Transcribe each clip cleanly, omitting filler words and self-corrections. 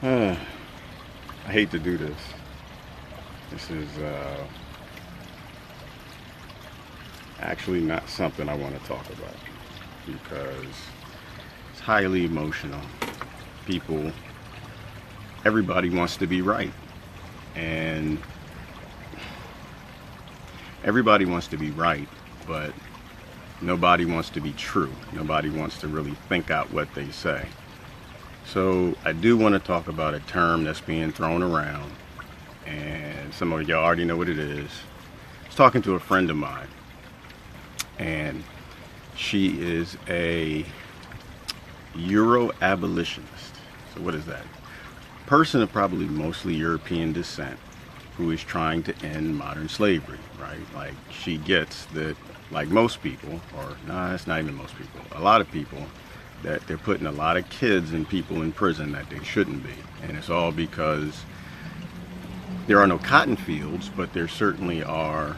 I hate to do this. This is actually not something I want to talk about because it's highly emotional. People, everybody wants to be right, and everybody wants to be right, but nobody wants to be true. Nobody wants to really think out what they say. So I do want to talk about a term that's being thrown around, and some of y'all already know what it is. I was talking to a friend of mine, and she is a Euro abolitionist. So what is that? Person of probably mostly European descent who is trying to end modern slavery, right? Like, she gets that, like most people, or nah, it's not even most people, a lot of people, that they're putting a lot of kids and people in prison that they shouldn't be. And it's all because there are no cotton fields, but there certainly are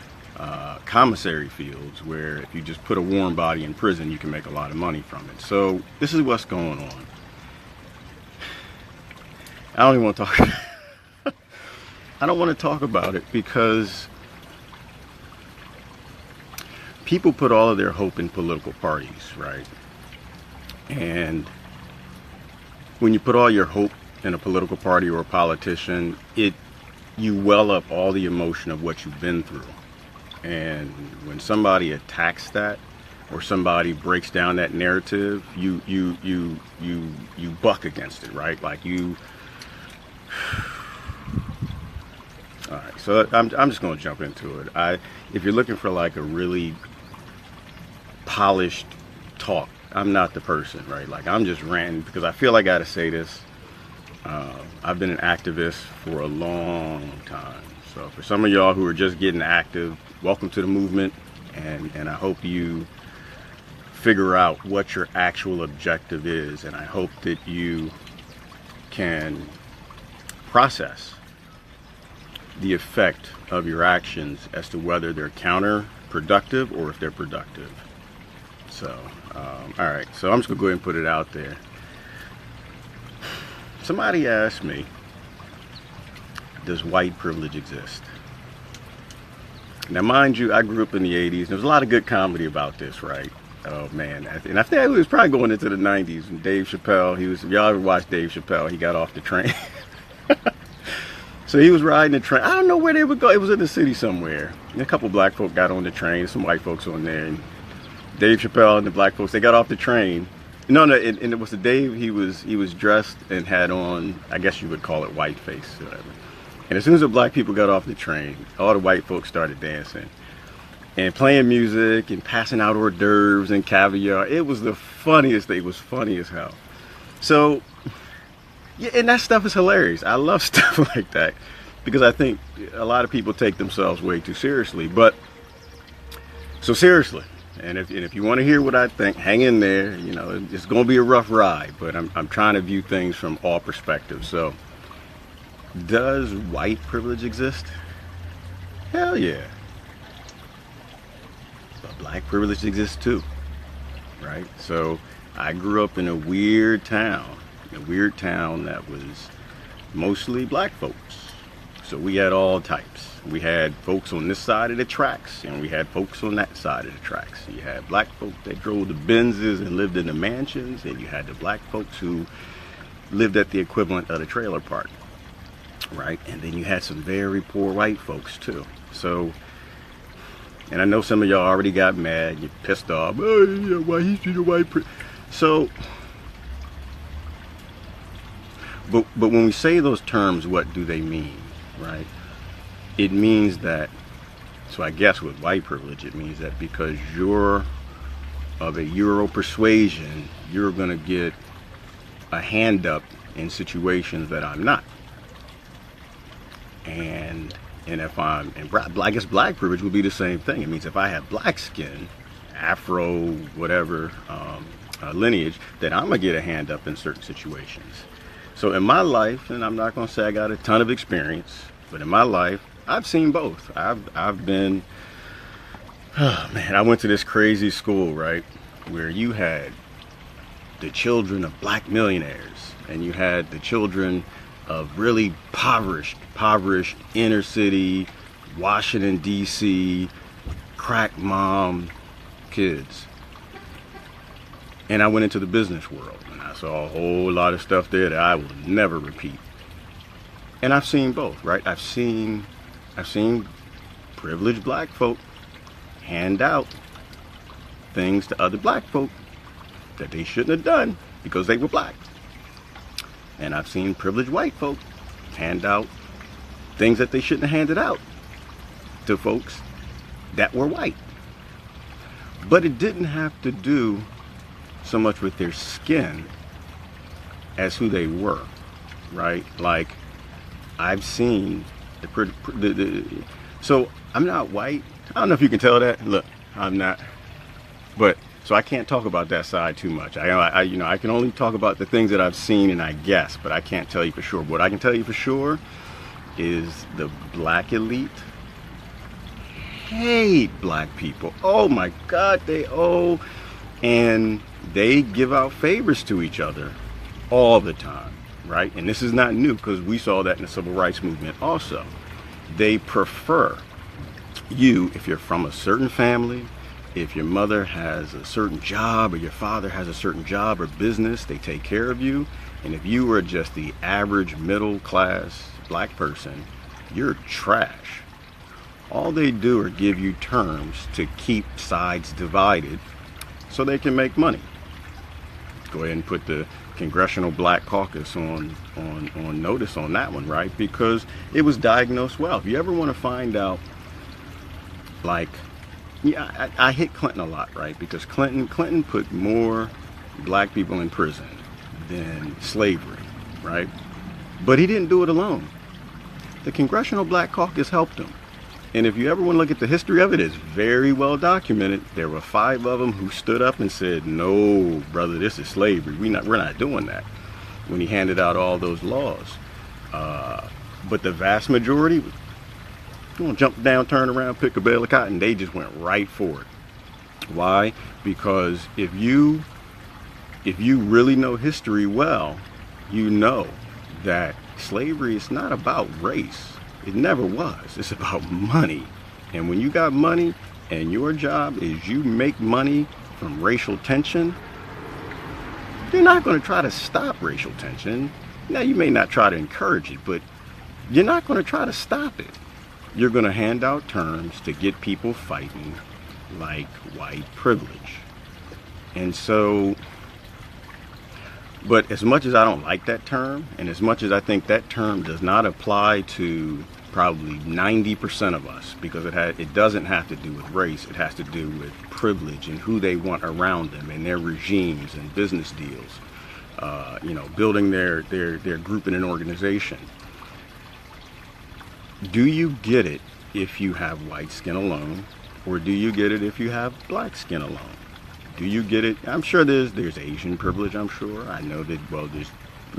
commissary fields where if you just put a warm body in prison, you can make a lot of money from it. So this is what's going on. I don't even want to talk. I don't want to talk about it because people put all of their hope in political parties, right? And when you put all your hope in a political party or a politician, you well up all the emotion of what you've been through. And when somebody attacks that, or somebody breaks down that narrative, you buck against it, right? Like you. All right, so I'm just going to jump into it. If you're looking for like a really polished talk, I'm not the person, right? Like, I'm just ranting because I feel I got to say this. I've been an activist for a long time. So for some of y'all who are just getting active, welcome to the movement. And I hope you figure out what your actual objective is. And I hope that you can process the effect of your actions as to whether they're counterproductive or if they're productive. So, all right, so I'm just gonna go ahead and put it out there. Somebody asked me, does white privilege exist? Now, mind you, I grew up in the 80s. There was a lot of good comedy about this, right? Oh, man. And I think it was probably going into the 90s. And Dave Chappelle, if y'all ever watched Dave Chappelle, he got off the train. So he was riding the train. I don't know where they would go. It was in the city somewhere. And a couple black folk got on the train, some white folks on there. And Dave Chappelle and the black folks, they got off the train. No, and it was the Dave, he was dressed and had on, I guess you would call it whiteface or whatever. And as soon as the black people got off the train, all the white folks started dancing and playing music and passing out hors d'oeuvres and caviar. It was the funniest thing. It was funny as hell. So, yeah, and that stuff is hilarious. I love stuff like that because I think a lot of people take themselves way too seriously. But, so seriously, and if you want to hear what I think, hang in there. You know, it's going to be a rough ride, but I'm trying to view things from all perspectives. So, does white privilege exist? Hell yeah. But black privilege exists too, right? So I grew up in a weird town that was mostly black folks. So we had all types. We had folks on this side of the tracks, and we had folks on that side of the tracks. You had black folks that drove the Benzes and lived in the mansions, and you had the black folks who lived at the equivalent of the trailer park. Right, and then you had some very poor white folks too. So, and I know some of y'all already got mad, you're pissed off. Oh, yeah, why he's the white? So, but when we say those terms, what do they mean, right? It means that. So I guess with white privilege, it means that because you're of a Euro persuasion, you're gonna get a hand up in situations that I'm not. And if I guess black privilege would be the same thing. It means if I have black skin, Afro, whatever lineage, then I'm gonna get a hand up in certain situations. So in my life, and I'm not gonna say I got a ton of experience, but in my life, I've seen both. I've been, oh man, I went to this crazy school, right, where you had the children of black millionaires, and you had the children of really impoverished inner city, Washington, D.C., crack mom kids. And I went into the business world and I saw a whole lot of stuff there that I will never repeat. And I've seen both, right? I've seen privileged black folk hand out things to other black folk that they shouldn't have done because they were black. And I've seen privileged white folk hand out things that they shouldn't have handed out to folks that were white. But it didn't have to do so much with their skin as who they were, right? Like, I've seen so I'm not white. I don't know if you can tell that. Look, I'm not, but so I can't talk about that side too much. I can only talk about the things that I've seen and I guess, but I can't tell you for sure. What I can tell you for sure is the black elite hate black people. Oh my God, and they give out favors to each other all the time, right? And this is not new because we saw that in the civil rights movement also. They prefer you, if you're from a certain family, if your mother has a certain job or your father has a certain job or business, they take care of you. And if you are just the average middle class black person, you're trash. All they do are give you terms to keep sides divided so they can make money. Go ahead and put the Congressional Black Caucus on notice on that one, right? Because it was diagnosed well. If you ever want to find out, like, yeah, I hit Clinton a lot, right? Because Clinton put more black people in prison than slavery, right? But he didn't do it alone. The Congressional Black Caucus helped him. And if you ever want to look at the history of it, it's very well documented. There were 5 of them who stood up and said, no, brother, this is slavery. We're not doing that, when he handed out all those laws. But the vast majority, you want to jump down, turn around, pick a bale of cotton, they just went right for it. Why? Because if you really know history well, you know that slavery is not about race. It never was. It's about money. And when you got money and your job is you make money from racial tension, you're not going to try to stop racial tension. Now, you may not try to encourage it, but you're not going to try to stop it. You're going to hand out terms to get people fighting like white privilege. And so, but as much as I don't like that term, and as much as I think that term does not apply to probably 90% of us, because it doesn't have to do with race, it has to do with privilege and who they want around them and their regimes and business deals, building their group in an organization. Do you get it if you have white skin alone, or do you get it if you have black skin alone? Do you get it? I'm sure there's Asian privilege, I'm sure. I know that, well,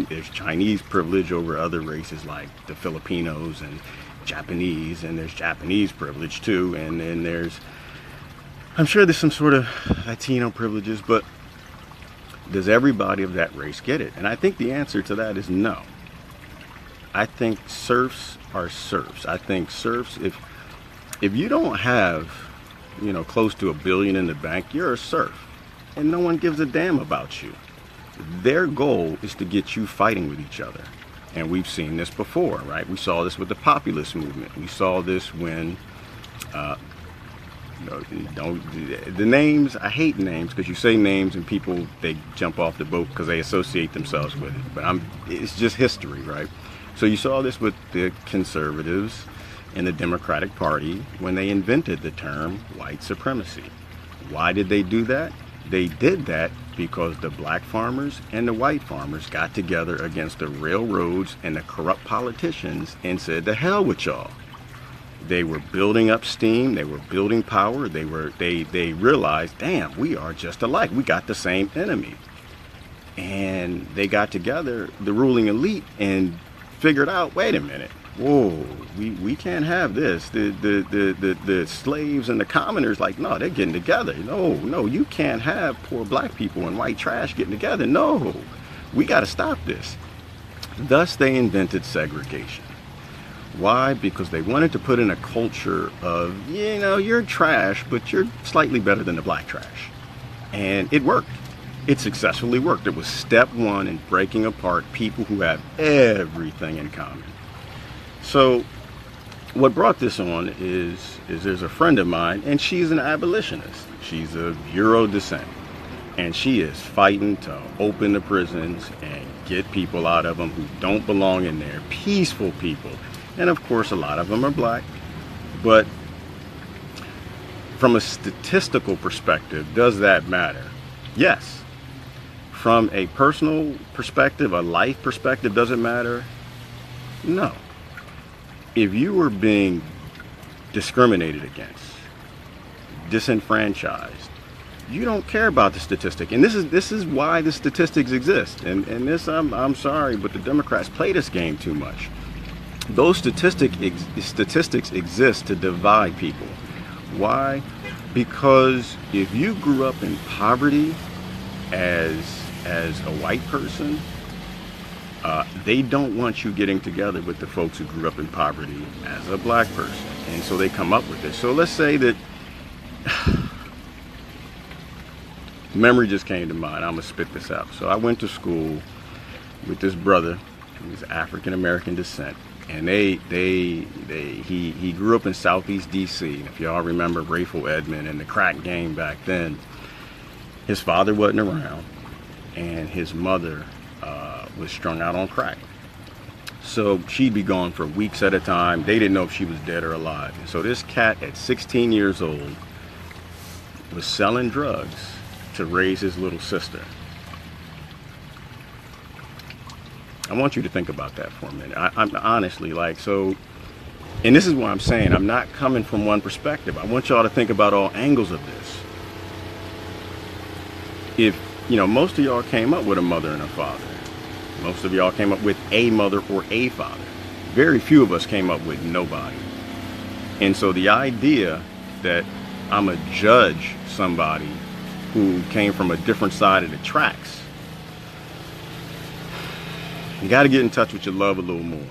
there's Chinese privilege over other races like the Filipinos and Japanese, and there's Japanese privilege too, and then I'm sure there's some sort of Latino privileges, but does everybody of that race get it? And I think the answer to that is no. I think serfs are serfs. I think serfs, if you don't have, close to $1 billion in the bank, you're a serf, and no one gives a damn about you. Their goal is to get you fighting with each other. And we've seen this before, right? We saw this with the populist movement. We saw this when, the names, I hate names because you say names and people, they jump off the boat because they associate themselves with it. But it's just history, right? So you saw this with the conservatives in the Democratic Party when they invented the term white supremacy. Why did they do that? They did that because the black farmers and the white farmers got together against the railroads and the corrupt politicians and said, "The hell with y'all." They were building up steam, they were building power, they realized, damn, we are just alike. We got the same enemy. And they got together, the ruling elite, and figured out, wait a minute, whoa, we can't have this. The slaves and the commoners, like, no, they're getting together. No, you can't have poor black people and white trash getting together. No, we got to stop this. Thus, they invented segregation. Why? Because they wanted to put in a culture of, you're trash, but you're slightly better than the black trash. And it worked. It successfully worked. It was step one in breaking apart people who have everything in common. So what brought this on is there's a friend of mine, and she's an abolitionist. She's of Euro descent, and she is fighting to open the prisons and get people out of them who don't belong in there, peaceful people. And of course, a lot of them are black. But from a statistical perspective, does that matter? Yes. From a personal perspective, a life perspective, does it matter? No. If you were being discriminated against, disenfranchised, you don't care about the statistic. And this is why the statistics exist. And this, I'm sorry, but the Democrats play this game too much. Those statistics exist to divide people. Why? Because if you grew up in poverty as a white person, they don't want you getting together with the folks who grew up in poverty as a black person. And so they come up with this. So let's say that memory just came to mind. I'm gonna spit this out. So I went to school with this brother who was African American descent, and he grew up in Southeast DC. If y'all remember Rayful Edmond and the crack game back then, his father wasn't around, and his mother was strung out on crack. So she'd be gone for weeks at a time. They didn't know if she was dead or alive. And so this cat at 16 years old was selling drugs to raise his little sister. I want you to think about that for a minute. I'm honestly so, and this is what I'm saying. I'm not coming from one perspective. I want y'all to think about all angles of this. If, most of y'all came up with a mother and a father. Most of y'all came up with a mother or a father. Very few of us came up with nobody. And so the idea that I'm a judge somebody who came from a different side of the tracks, you got to get in touch with your love a little more.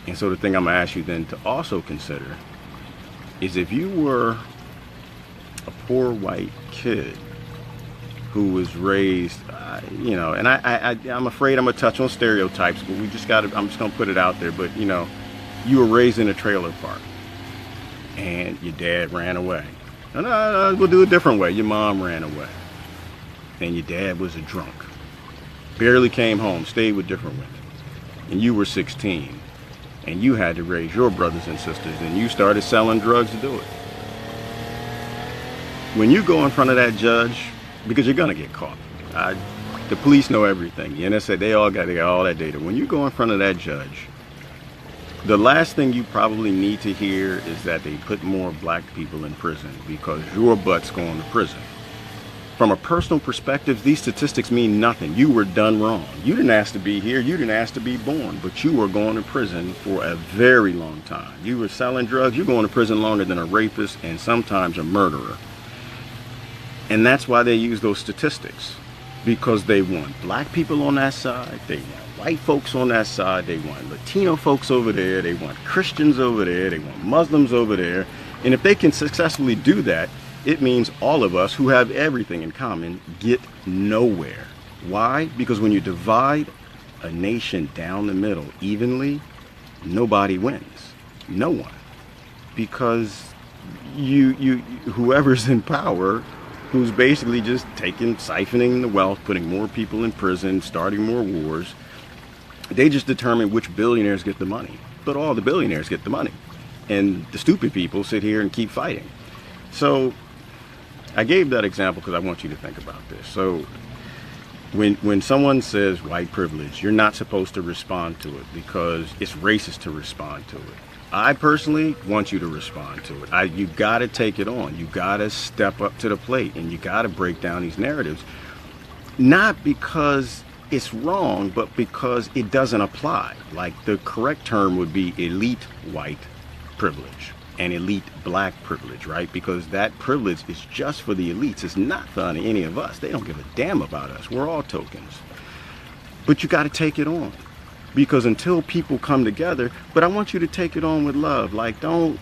And so the thing I'm going to ask you then to also consider is, if you were a poor white kid who was raised, and I'm afraid I'm going to touch on stereotypes, but I'm just going to put it out there. But, you were raised in a trailer park and your dad ran away. No, we'll do it a different way. Your mom ran away and your dad was a drunk. Barely came home, stayed with different women. And you were 16 and you had to raise your brothers and sisters, and you started selling drugs to do it. When you go in front of that judge, because you're going to get caught. The police know everything. The NSA, they got all that data. When you go in front of that judge, the last thing you probably need to hear is that they put more black people in prison because your butt's going to prison. From a personal perspective, these statistics mean nothing. You were done wrong. You didn't ask to be here. You didn't ask to be born, but you were going to prison for a very long time. You were selling drugs. You're going to prison longer than a rapist and sometimes a murderer. And that's why they use those statistics, because they want black people on that side, they want white folks on that side, they want Latino folks over there, they want Christians over there, they want Muslims over there. And if they can successfully do that, it means all of us who have everything in common get nowhere. Why? Because when you divide a nation down the middle evenly, nobody wins. No one. Because whoever's in power, who's basically just siphoning the wealth, putting more people in prison, starting more wars. They just determine which billionaires get the money. But all the billionaires get the money. And the stupid people sit here and keep fighting. So I gave that example because I want you to think about this. So when someone says white privilege, you're not supposed to respond to it because it's racist to respond to it. I personally want you to respond to it. You got to take it on. You got to step up to the plate, and you got to break down these narratives. Not because it's wrong, but because it doesn't apply. Like, the correct term would be elite white privilege and elite black privilege, right? Because that privilege is just for the elites. It's not for any of us. They don't give a damn about us. We're all tokens. But you got to take it on. Because until people come together, but I want you to take it on with love. Like, don't,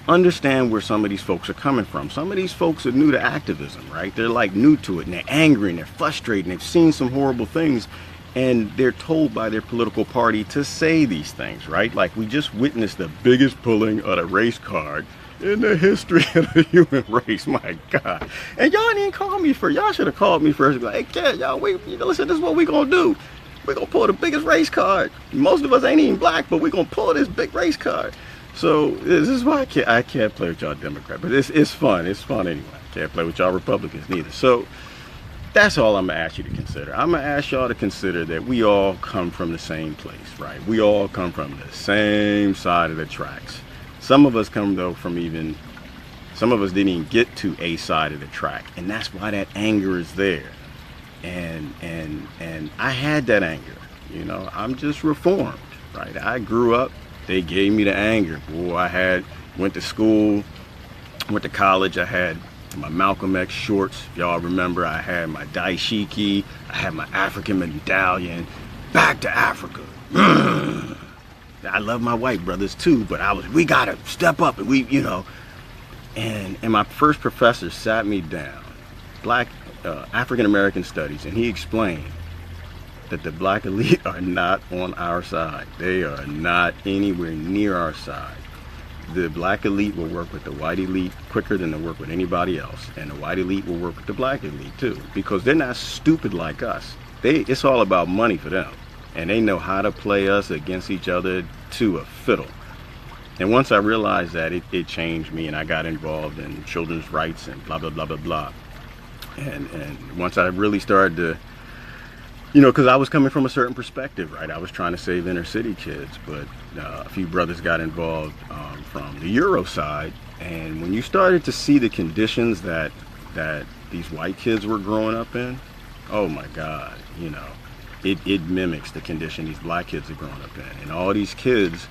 understand where some of these folks are coming from. Some of these folks are new to activism, right? They're like new to it, and they're angry and they're frustrated and they've seen some horrible things, and they're told by their political party to say these things, right? Like, we just witnessed the biggest pulling of the race card in the history of the human race. My God. And y'all didn't call me first. Y'all should have called me first. Like, hey, kid, y'all, listen, this is what we gonna do. We're gonna pull the biggest race card. Most of us ain't even black, but we're gonna pull this big race card. So this is why I can't play with y'all Democrats, but it's fun. It's fun anyway. Can't play with y'all Republicans neither. So that's all I'm gonna ask you to consider. I'm gonna ask y'all to consider that we all come from the same place, right? We all come from the same side of the tracks. Some of us come though from some of us didn't even get to a side of the track, and that's why that anger is there. And I had that anger. You know, I'm just reformed, right? I grew up. They gave me the anger. Boy, went to school, went to college. I had my Malcolm X shorts. If y'all remember, I had my dashiki. I had my African medallion. Back to Africa. I love my white brothers too, but we gotta step up, and and my first professor sat me down, African American studies, and he explained that the black elite are not on our side. They are not anywhere near our side. The black elite will work with the white elite quicker than they work with anybody else. And the white elite will work with the black elite too, because they're not stupid like us. It's all about money for them. And they know how to play us against each other to a fiddle. And once I realized that, it changed me, and I got involved in children's rights and blah, blah, blah, blah, blah. And once I really started to, because I was coming from a certain perspective, right? I was trying to save inner city kids, but a few brothers got involved from the Euro side. And when you started to see the conditions that these white kids were growing up in, oh my God, it mimics the condition these black kids are growing up in. And all these kids,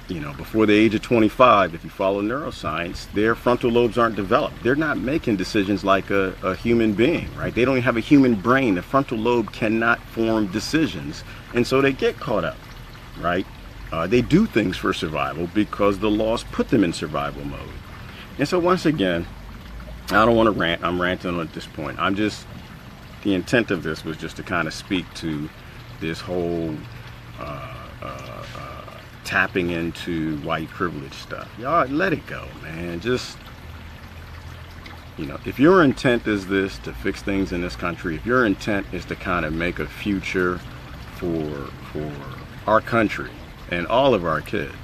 before the age of 25, if you follow neuroscience, their frontal lobes aren't developed. They're not making decisions like a human being, right? They don't even have a human brain. The frontal lobe cannot form decisions. And so they get caught up, right? They do things for survival because the laws put them in survival mode. And so once again, I don't want to rant. I'm ranting at this point. The intent of this was just to kind of speak to this whole tapping into white privilege stuff. Y'all let it go, man. Just, if your intent is this, to fix things in this country, if your intent is to kind of make a future for our country and all of our kids,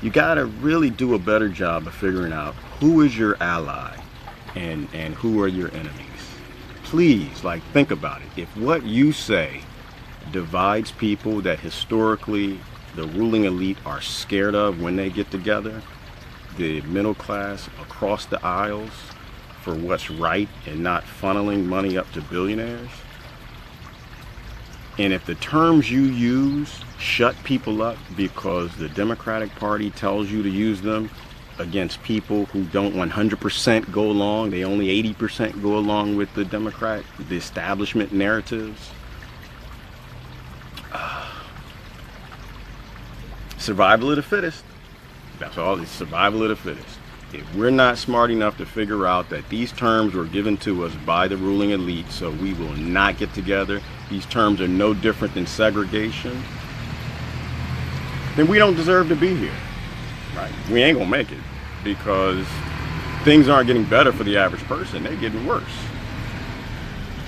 you got to really do a better job of figuring out who is your ally and who are your enemies. Please, think about it. If what you say divides people that historically the ruling elite are scared of when they get together, the middle class across the aisles, for what's right and not funneling money up to billionaires, and if the terms you use shut people up because the Democratic Party tells you to use them against people who don't 100% go along, they only 80% go along with the the establishment narratives, survival of the fittest. That's all. It's survival of the fittest. If we're not smart enough to figure out that these terms were given to us by the ruling elite, so we will not get together, these terms are no different than segregation, then we don't deserve to be here, right? We ain't gonna make it, because things aren't getting better for the average person. They're getting worse.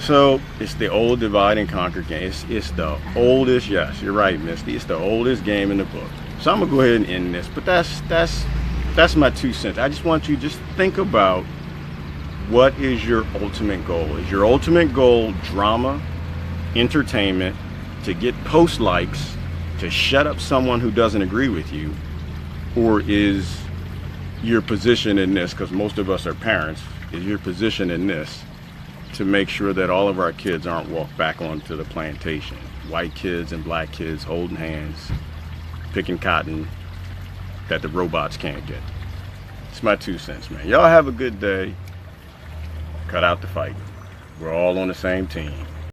So it's the old divide and conquer game. It's the oldest, yes, you're right, Misty. It's the oldest game in the book. So I'm gonna go ahead and end this, but that's my 2 cents. I just want you to just think about, what is your ultimate goal? Is your ultimate goal drama, entertainment, to get post likes, to shut up someone who doesn't agree with you? Or is your position in this, because most of us are parents, is your position in this to make sure that all of our kids aren't walked back onto the plantation? White kids and black kids holding hands, picking cotton that the robots can't get. It's my 2 cents, man. Y'all have a good day. Cut out the fight. We're all on the same team.